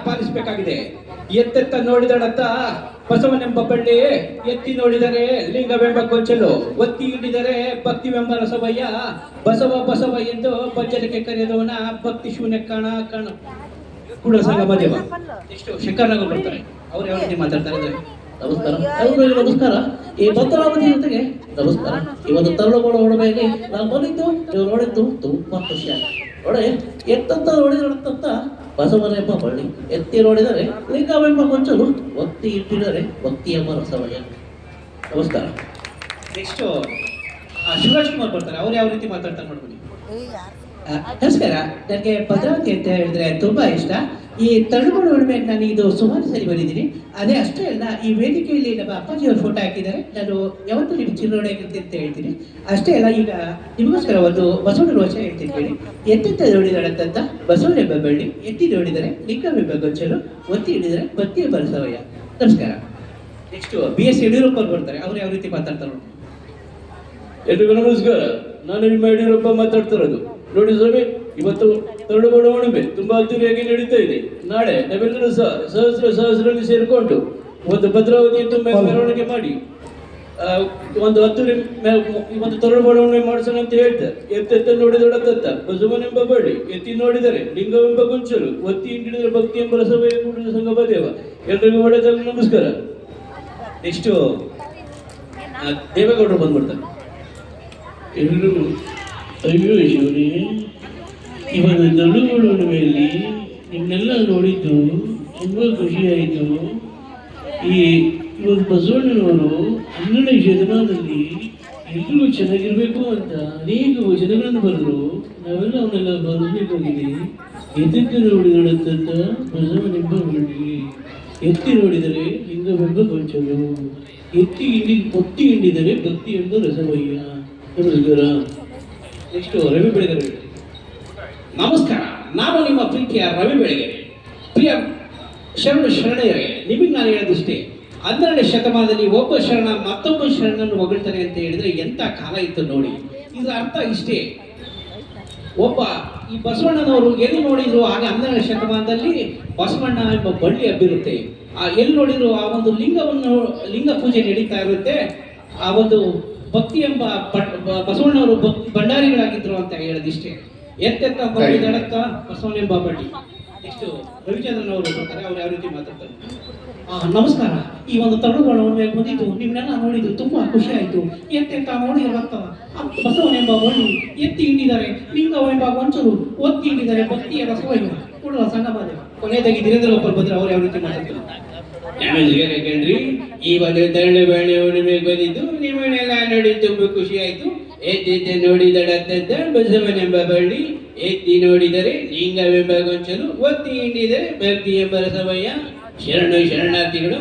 ಪಾಲಿಸಬೇಕಾಗಿದೆ. ಎತ್ತೆತ್ತ ನೋಡಿದಳತ್ತ ಬಸವನೆಂಬ ಬಳ್ಳಿ, ಎತ್ತಿ ನೋಡಿದರೆ ಲಿಂಗವೆಂಬ ಗೊಂಚಲು, ಒತ್ತಿ ಹಿಡಿದರೆ ಭಕ್ತಿವೆಂಬ ರಸವಯ್ಯ. ಬಸವ ಬಸವ ಎಂದು ಭಜನೆಗೆ ಕರೆದವನ ಭಕ್ತಿ ಶೂನ್ಯ ಕಣ ಕಣ ಕೂಡ ಸಂಗಮ ದೇವ. ಎಷ್ಟು ಶಂಕರನಗರ್ ಬರ್ತಾರೆ, ಅವ್ರು ಯಾವ ರೀತಿ ಮಾತಾಡ್ತಾರೆ ಅಂದ್ರೆ, ನಮಸ್ಕಾರ ಎಲ್ಲರಿಗೂ ನಮಸ್ಕಾರ. ಈ ಭದ್ರಾವತಿ ಜೊತೆಗೆ ನಮಸ್ಕಾರ. ಇವತ್ತು ತರುಣಗಳ ಒಡವೆಯಲ್ಲಿ ನಾನು ಬಂದಿದ್ದು ನೀವು ನೋಡಿದ್ದು ತುಂಬಾ ಖುಷಿ ಆಯ್ತು. ನೋಡಿ, ಎತ್ತಂತ ನೋಡಿದಂತ ಬಸವನೆಂಬ ಬಳ್ಳಿ, ಎತ್ತಿ ನೋಡಿದರೆ ಲಿಂಗವೆಂಬ ಗೊಂಚಲು, ಒತ್ತಿ ಇಟ್ಟಿದರೆ ಭಕ್ತಿ ಎಂಬ ರಸವಯ್ಯ. ನಮಸ್ಕಾರ. ನೆಕ್ಸ್ಟ್ ಶಿವರಾಜ್ ಕುಮಾರ್ ಬರ್ತಾರೆ, ಅವ್ರು ಯಾವ ರೀತಿ ಮಾತಾಡ್ತಾರೆ ನೋಡ್ಬೋದು. ನಮಸ್ಕಾರ. ನನಗೆ ಭದ್ರಾವತಿ ಅಂತ ಹೇಳಿದ್ರೆ ತುಂಬಾ ಇಷ್ಟ. ಈ ತಳುಗಳು ಉಳ್ಮೆ ನಾನು ಇದು ಸುಮಾರು ಸರಿ ಬಂದಿದ್ದೀನಿ. ಅದೇ ಅಷ್ಟೇ ಅಲ್ಲ, ಈ ವೇದಿಕೆಯಲ್ಲಿ ನಮ್ಮ ಅಪ್ಪಾಜಿಯವ್ರ ಫೋಟೋ ಹಾಕಿದ್ದಾರೆ. ನಾನು ಯಾವತ್ತೂ ನಿಮ್ಮ ಚಿರೋಡಾಗಿರ್ತೀನಿ ಅಂತ ಹೇಳ್ತೀನಿ. ಅಷ್ಟೇ ಅಲ್ಲ, ಈಗ ನಿಮಗೋಸ್ಕರ ಒಂದು ಬಸವನ ವಚನ ಹೇಳ್ತೀನಿ ಕೇಳಿ. ಎತ್ತೆತ್ತ ನೋಡಿದಳಂತ ಬಸವನೆಂಬ ಬಳ್ಳಿ, ಎತ್ತಿ ನೋಡಿದರೆ ಲಿಂಗವೆಂಬ ಗೊಂಚಲು, ಒತ್ತಿ ಹಿಡಿದರೆ ಭಕ್ತಿಯ ಬರಸವಯ್ಯ. ನಮಸ್ಕಾರ. ನೆಕ್ಸ್ಟ್ BS ಯಡಿಯೂರಪ್ಪ ಅವ್ರು ಬರ್ತಾರೆ, ಅವ್ರು ಯಾವ ರೀತಿ ಮಾತಾಡ್ತಾರೆ ನೋಡಿ. ಎಲ್ರಿಗೂ ನಮಸ್ಕಾರ. ನಾನು ನಿಮ್ಮ ಯಡಿಯೂರಪ್ಪ ಮಾತಾಡ್ತಿರೋದು. ನೋಡಿ ಸ್ವಾಮಿ, ಇವತ್ತು ತರುಣಗಳ ಹುಣ್ಣಿಮೆ ತುಂಬಾ ಅದ್ದೂರಿಯಾಗಿ ನಡೀತಾ ಇದೆ. ನಾಳೆ ನಾವೆಲ್ಲರೂ ಸಹಸ್ರಲ್ಲಿ ಸೇರಿಕೊಂಡು ಒಂದು ಭದ್ರಾವತಿ ತುಂಬ ಮೆರವಣಿಗೆ ಮಾಡಿ ಒಂದು ಅದ್ದೂರಿ ಒಂದು ತರುಣಗಳ ಹುಣ್ಣಿಮೆ ಮಾಡಿಸೋಣ ಅಂತ ಹೇಳ್ತಾರೆ. ಎತ್ತೆತ್ತ ನೋಡಿದೊಡತ್ತ ಬಸವನೆಂಬ ಬಳ್ಳಿ, ಎತ್ತಿ ನೋಡಿದರೆ ಲಿಂಗವೆಂಬ ಗೊಂಚಲು, ಒತ್ತಿ ಹಿಂಡಿದರೆ ಭಕ್ತಿ ಎಂಬ ರಸವೇ ಕೂಡಿದ ಸಂಗಮ ದೇವ. ಎಲ್ರಿಗೂ ಒಳ್ಳೆಯದಾಗಲಿ. ನಮಸ್ಕಾರ. ನೆಕ್ಸ್ಟ್ ದೇವೇಗೌಡರು ಬಂದ್ಬಿಡ್ತಾರೆ. ಎಲ್ರಿಗೂ ಅಯ್ಯೋ ಶಿವನೇ, ಇವತ್ತು ತರುಣಗಳ ಹುಣ್ಣಿಮೆಯಲ್ಲಿ ನಿಮ್ಮನ್ನೆಲ್ಲ ನೋಡಿದ್ದು ತುಂಬ ಖುಷಿಯಾಯಿತು. ಇವತ್ತು ಬಸವಣ್ಣನವರು 12ನೇ ಶತಮಾನದಲ್ಲಿ ಎಲ್ರಿಗೂ ಚೆನ್ನಾಗಿರ್ಬೇಕು ಅಂತ ಅನೇಕ ವಚನಗಳನ್ನು ಬರೆದರು. ನಾವೆಲ್ಲ ಅವನ್ನೆಲ್ಲ ಬರಬೇಕಾಗಿದೆ. ಎತ್ತೆತ್ತ ನೋಡಿದಳಂತ ಬಸವನೆಂಬ ಬಳ್ಳಿ, ಎತ್ತಿ ನೋಡಿದರೆ ಲಿಂಗವೆಂಬ ಗೊಂಚಲು, ಒತ್ತಿ ಹಿಂಡಿದರೆ ಭಕ್ತಿ ಎಂಬ ರಸವಯ್ಯ. ನಮಸ್ಕಾರ. ನೆಕ್ಸ್ಟ್ ರವಿ ಬೆಳಗೆರೆ. ನಮಸ್ಕಾರ, ನಾನು ನಿಮ್ಮ ಪ್ರೀತಿಯ ರವಿ ಬೆಳಗೆರೆ. ಪ್ರಿಯ ಶರಣೆಯರೇ, ನಿಮಗೆ ನಾನು ಹೇಳೋದಿಷ್ಟೇ. 12ನೇ ಶತಮಾನದಲ್ಲಿ ಒಬ್ಬ ಶರಣ ಮತ್ತೊಬ್ಬ ಶರಣನ್ನು ಹೊಗಳ್ತಾನೆ ಅಂತ ಹೇಳಿದ್ರೆ ಎಂಥ ಕಾಲ ಇತ್ತು ನೋಡಿ. ಇದರ ಅರ್ಥ ಇಷ್ಟೇ. ಈ ಬಸವಣ್ಣನವರು ಎಲ್ಲಿ ನೋಡಿದ್ರು ಆಗ 12ನೇ ಶತಮಾನದಲ್ಲಿ ಬಸವಣ್ಣ ಎಂಬ ಬಳ್ಳಿ ಹಬ್ಬಿರುತ್ತೆ. ಎಲ್ಲಿ ನೋಡಿದ್ರು ಆ ಒಂದು ಲಿಂಗ ಪೂಜೆ ನಡೀತಾ ಇರುತ್ತೆ. ಆ ಒಂದು ಭಕ್ತಿ ಎಂಬ ಬಸವಣ್ಣವರು ಭಂಡಾರಿಗಳಾಗಿದ್ರು ಅಂತ ಹೇಳೋದಿಷ್ಟೇ. ಎತ್ತೆತ್ತ ನೋಡಿದಳತ್ತ ಬಸವನೆಂಬ ಬಳ್ಳಿ. ನೆಕ್ಸ್ಟ್ ರವಿಚಂದ್ರನ್ ಅವರು ಬರ್ತಾರೆ, ಅವ್ರು ಯಾವ ರೀತಿ ಮಾತಾಡ್ತಾರೆ. ನಮಸ್ಕಾರ. ಈ ಒಂದು ತಳುಗಳ ಒಡವೆ ಬಂದಿದ್ದು ನಿಮ್ಮನ್ನೆಲ್ಲ ನೋಡಿದ್ದು ತುಂಬಾ ಖುಷಿ ಆಯ್ತು. ಎತ್ತೆತ್ತ ನೋಡಿದಳಂತ ಬಸವನೆಂಬ ಬಳ್ಳಿ, ಎತ್ತಿ ಹಿಂಡಿದರೆ ಲಿಂಗವೆಂಬ ಗೊಂಚಲು, ಒತ್ತಿ ಹಿಡಿದರೆ ಭಕ್ತಿಯ ರಸವಯ್ಯ ಕೊಡುವ ಸಂಗಮ ದೇವ. ಕೊನೆಯದಾಗಿ ಧೀರೇಂದ್ರ ಗೋಪಾಲ್ ಬಂದ್ರೆ ಅವ್ರು ಯಾವ ರೀತಿ ಮಾತಾಡ್ತಾರೆ. ನಮಸ್ಕಾರ ಕಣ್ರಿ, ಈ ಒಂದು ತರಳು ಬಾಳೆ ಹುಣ್ಣಿಮೆಗೆ ಬಂದಿದ್ದು ನಿಮ್ಮನ್ನೆಲ್ಲ ನೋಡಿ ತುಂಬಾ ಖುಷಿ ಆಯ್ತು. ಎತ್ತೆತ್ತ ನೋಡಿದಳಂತ ಬಸವನೆಂಬ ಬಳ್ಳಿ, ಎತ್ತಿ ನೋಡಿದರೆ ಲಿಂಗವೆಂಬ ಗೊಂಚಲು, ಒತ್ತಿ ಹಿಂಡಿದರೆ ಭಕ್ತಿ ಎಂಬ ರಸವಯ್ಯ. ಶರಣಾರ್ಥಿಗಳು.